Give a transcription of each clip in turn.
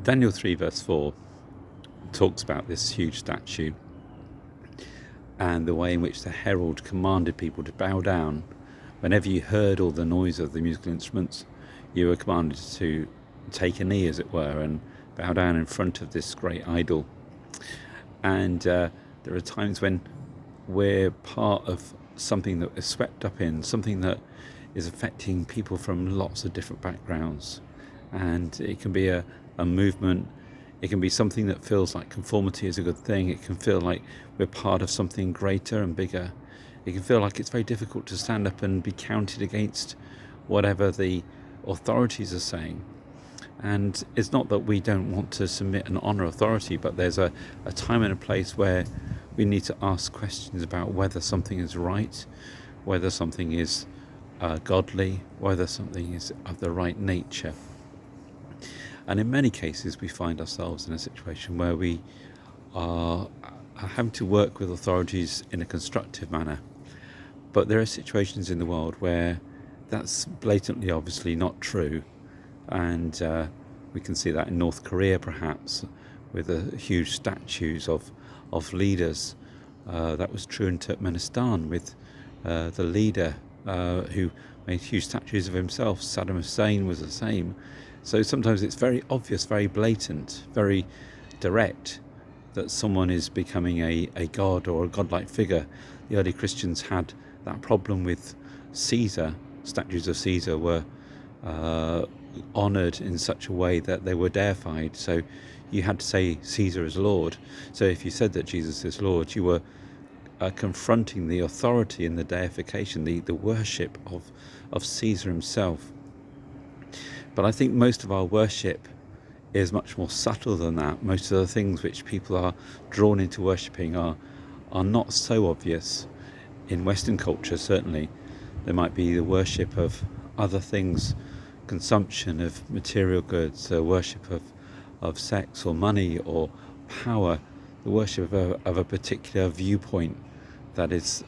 Daniel 3 verse 4 talks about this huge statue and the way in which the herald commanded people to bow down. Whenever you heard all the noise of the musical instruments, you were commanded to take a knee, as it were, and bow down in front of this great idol. And there are times when we're part of something that is swept up in, something that is affecting people from lots of different backgrounds. And it can be a movement. It can be something that feels like conformity is a good thing. It can feel like we're part of something greater and bigger. It can feel like it's very difficult to stand up and be counted against whatever the authorities are saying. And it's not that we don't want to submit and honour authority, but there's a time and a place where we need to ask questions about whether something is right, whether something is godly, whether something is of the right nature. And in many cases we find ourselves in a situation where we are having to work with authorities in a constructive manner. But there are situations in the world where that's blatantly obviously not true. And we can see that in North Korea, perhaps, with the huge statues of leaders. That was true in Turkmenistan with the leader who made huge statues of himself. Saddam Hussein was the same. So sometimes it's very obvious, very blatant, very direct that someone is becoming a god or a godlike figure. The early Christians had that problem with Caesar. Statues of Caesar were honoured in such a way that they were deified. So you had to say Caesar is Lord. So if you said that Jesus is Lord, you were confronting the authority and the deification, the worship of Caesar himself. But I think most of our worship is much more subtle than that. Most of the things which people are drawn into worshipping are not so obvious. In Western culture, certainly, there might be the worship of other things, consumption of material goods, worship of sex or money or power, the worship of a particular viewpoint that is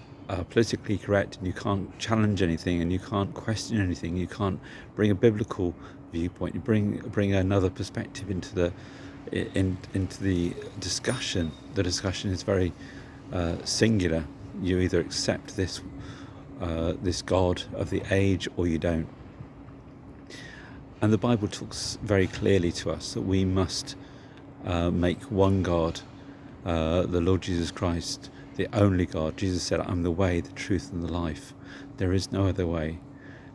politically correct, and you can't challenge anything and you can't question anything. You can't bring a biblical viewpoint. You bring another perspective into the discussion. The discussion is very singular. You either accept this God of the age or you don't. And the Bible talks very clearly to us that we must make one God, the Lord Jesus Christ, the only God. Jesus said, I'm the way, the truth and the life. There is no other way.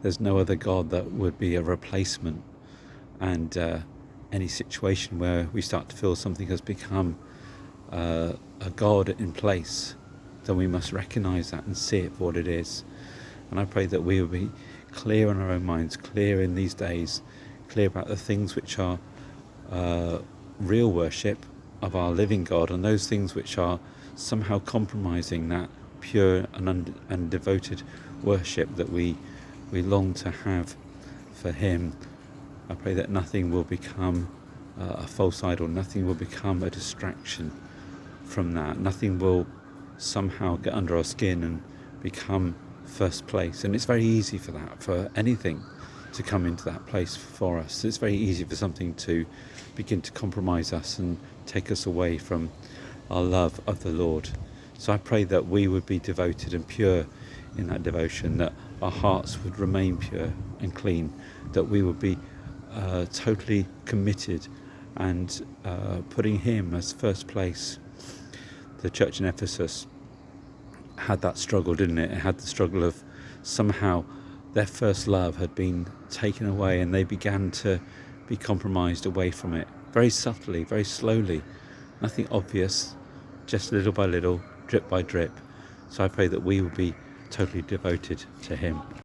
There's no other God that would be a replacement. And any situation where we start to feel something has become a God in place, then we must recognise that and see it for what it is. And I pray that we will be clear in our own minds, clear in these days, clear about the things which are real worship of our living God, and those things which are somehow compromising that pure and devoted worship that we long to have for Him. I pray that nothing will become a false idol, nothing will become a distraction from that, nothing will somehow get under our skin and become first place. And it's very easy for that, for anything to come into that place for us. It's very easy for something to begin to compromise us and take us away from our love of the Lord. So I pray that we would be devoted and pure in that devotion, that our hearts would remain pure and clean, that we would be totally committed and putting Him as first place. The church in Ephesus had that struggle, didn't it? It had the struggle of somehow their first love had been taken away and they began to be compromised away from it. Very subtly, very slowly. Nothing obvious, just little by little, drip by drip. So I pray that we will be totally devoted to Him.